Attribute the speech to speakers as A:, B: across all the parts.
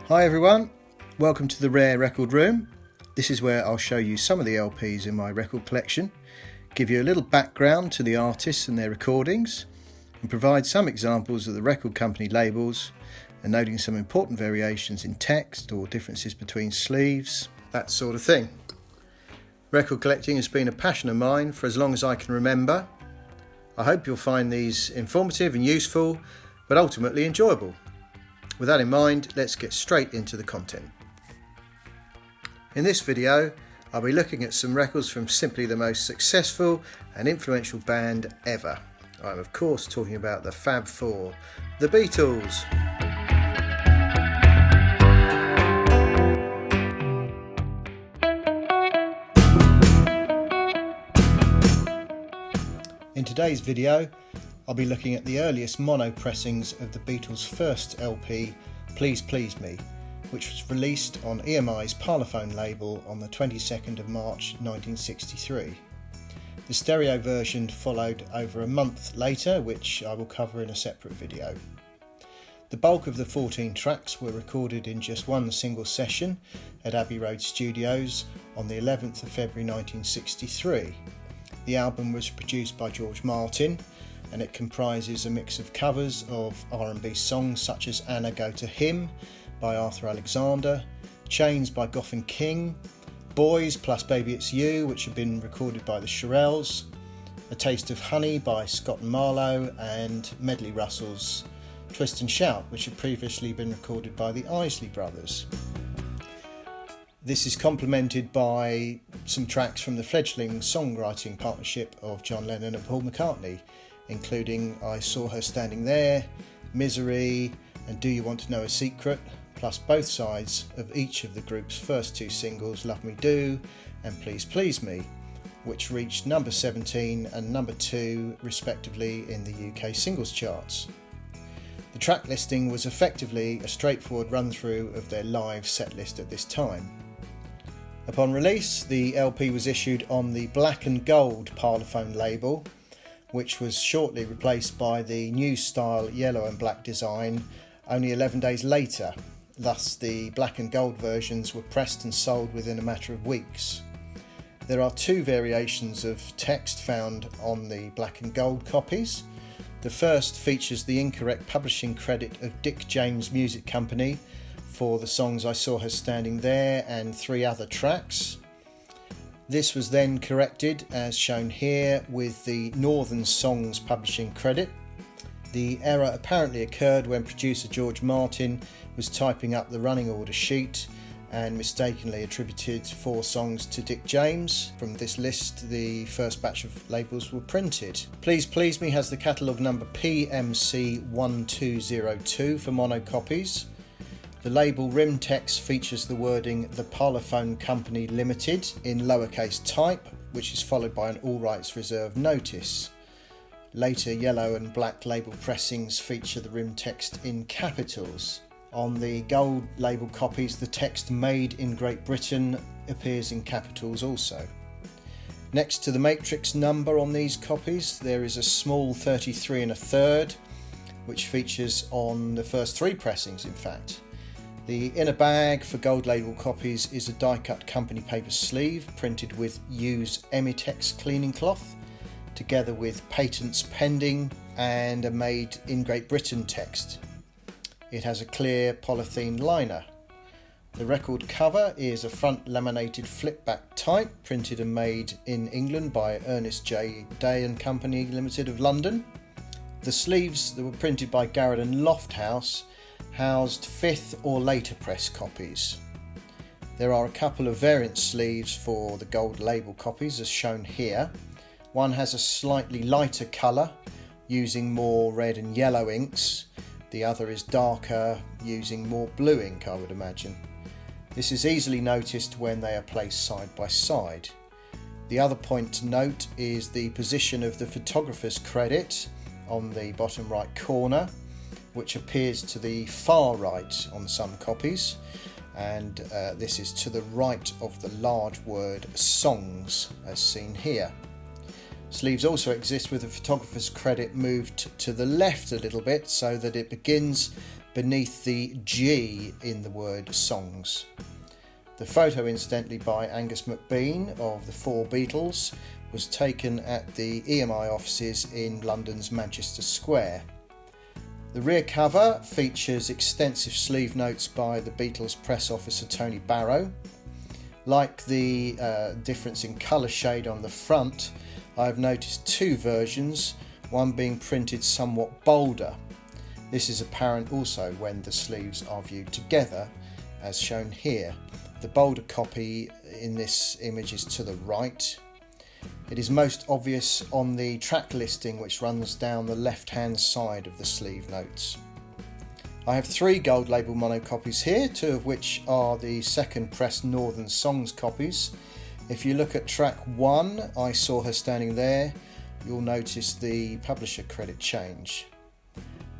A: Hi everyone, welcome to the Rare Record Room. This is where I'll show you some of the LPs in my record collection, give you a little background to the artists and their recordings, and provide some examples of the record company labels, and noting some important variations in text or differences between sleeves, that sort of thing. Record collecting has been a passion of mine for as long as I can remember. I hope you'll find these informative and useful, but ultimately enjoyable. With that in mind, let's get straight into the content. In this video, I'll be looking at some records from simply the most successful and influential band ever. I'm of course talking about the Fab Four, the Beatles. In today's video, I'll be looking at the earliest mono pressings of the Beatles' first LP, Please Please Me, which was released on EMI's Parlophone label on the 22nd of March 1963. The stereo version followed over a month later, which I will cover in a separate video. The bulk of the 14 tracks were recorded in just one single session at Abbey Road Studios on the 11th of February 1963. The album was produced by George Martin, and it comprises a mix of covers of R&B songs such as Anna Go to Him by Arthur Alexander, Chains by Goff and King, Boys plus Baby It's You, which had been recorded by the Shirelles, A Taste of Honey by Scott and Marlowe, and Medley Russell's Twist and Shout, which had previously been recorded by the Isley Brothers. This is complemented by some tracks from the fledgling songwriting partnership of John Lennon and Paul McCartney, including I Saw Her Standing There, Misery, and Do You Want to Know a Secret, plus both sides of each of the group's first two singles, Love Me Do and Please Please Me, which reached number 17 and number 2 respectively in the UK singles charts. The track listing was effectively a straightforward run-through of their live set list at this time. Upon release, the LP was issued on the Black and Gold Parlophone label, which was shortly replaced by the new style yellow and black design only 11 days later. Thus, the black and gold versions were pressed and sold within a matter of weeks. There are two variations of text found on the black and gold copies. The first features the incorrect publishing credit of Dick James Music Company for the songs I Saw Her Standing There and 3 other tracks. This was then corrected, as shown here, with the Northern Songs publishing credit. The error apparently occurred when producer George Martin was typing up the running order sheet and mistakenly attributed 4 songs to Dick James. From this list, the first batch of labels were printed. Please Please Me has the catalogue number PMC1202 for mono copies. The label rim text features the wording The Parlophone Company Limited in lowercase type, which is followed by an all rights reserved notice. Later yellow and black label pressings feature the rim text in capitals. On the gold label copies, the text Made in Great Britain appears in capitals also. Next to the matrix number on these copies, there is a small 33 1/3, which features on the first 3 pressings in fact. The inner bag for gold label copies is a die-cut company paper sleeve printed with Use Emitex cleaning cloth, together with Patents Pending and a Made in Great Britain text. It has a clear polythene liner. The record cover is a front laminated flip-back type, printed and made in England by Ernest J. Day and Company Limited of London. The sleeves that were printed by Garrett and Lofthouse housed 5th or later press copies. There are a couple of variant sleeves for the gold label copies as shown here. One has a slightly lighter colour using more red and yellow inks. The other is darker using more blue ink, I would imagine. This is easily noticed when they are placed side by side. The other point to note is the position of the photographer's credit on the bottom right corner, which appears to the far right on some copies, and this is to the right of the large word Songs as seen here. Sleeves also exist with the photographer's credit moved to the left a little bit so that it begins beneath the G in the word songs. The photo, incidentally, by Angus MacBean of the Four Beatles, was taken at the EMI offices in London's Manchester Square. The rear cover features extensive sleeve notes by the Beatles press officer Tony Barrow. Like the difference in colour shade on the front, I have noticed two versions, one being printed somewhat bolder. This is apparent also when the sleeves are viewed together, as shown here. The bolder copy in this image is to the right. It is most obvious on the track listing, which runs down the left-hand side of the sleeve notes. I have 3 gold label monocopies here, 2 of which are the second press Northern Songs copies. If you look at track 1, I saw her standing there, you'll notice the publisher credit change.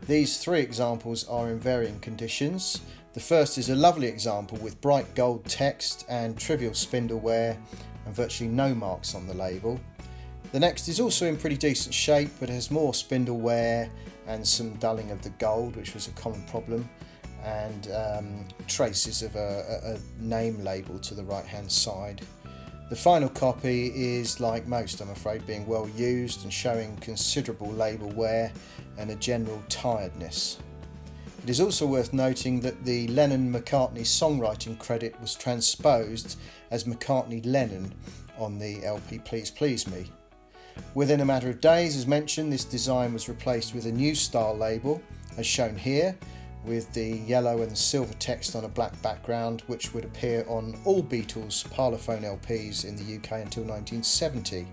A: These 3 examples are in varying conditions. The first is a lovely example with bright gold text and trivial spindle wear and virtually no marks on the label. The next is also in pretty decent shape, but has more spindle wear and some dulling of the gold, which was a common problem, and traces of a name label to the right hand side. The final copy is, like most I'm afraid, being well used and showing considerable label wear and a general tiredness. It is also worth noting that the Lennon-McCartney songwriting credit was transposed as McCartney-Lennon on the LP Please Please Me. Within a matter of days, as mentioned, this design was replaced with a new style label, as shown here, with the yellow and silver text on a black background, which would appear on all Beatles Parlophone LPs in the UK until 1970.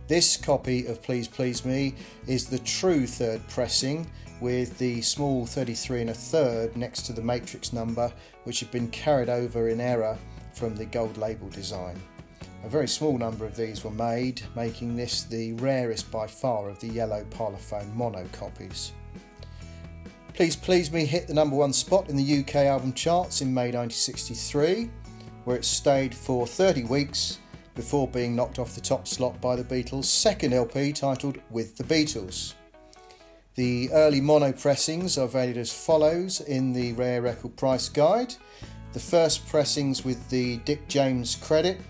A: This copy of Please Please Me is the true third pressing, with the small 33 1/3 next to the matrix number, which had been carried over in error from the gold label design. A very small number of these were made, making this the rarest by far of the yellow Parlophone mono copies. Please Please Me hit the number 1 spot in the UK album charts in May 1963, where it stayed for 30 weeks before being knocked off the top slot by the Beatles' second LP titled With The Beatles. The early mono pressings are valued as follows in the Rare Record Price Guide. The first pressings with the Dick James credit,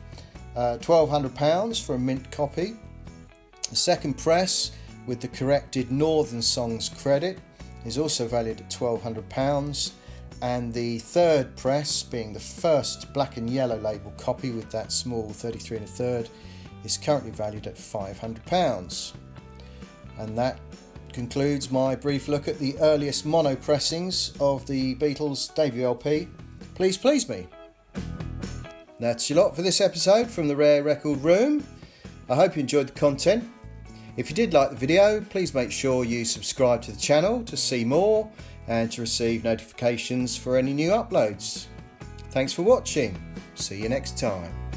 A: £1,200 for a mint copy. The second press with the corrected Northern Songs credit is also valued at £1,200, and the third press, being the first black and yellow label copy with that small 33 1/3, is currently valued at £500. And that concludes my brief look at the earliest mono pressings of the Beatles' debut LP, Please Please Me. That's your lot for this episode from the Rare Record Room. I hope you enjoyed the content. If you did like the video, please make sure you subscribe to the channel to see more and to receive notifications for any new uploads. Thanks for watching. See you next time.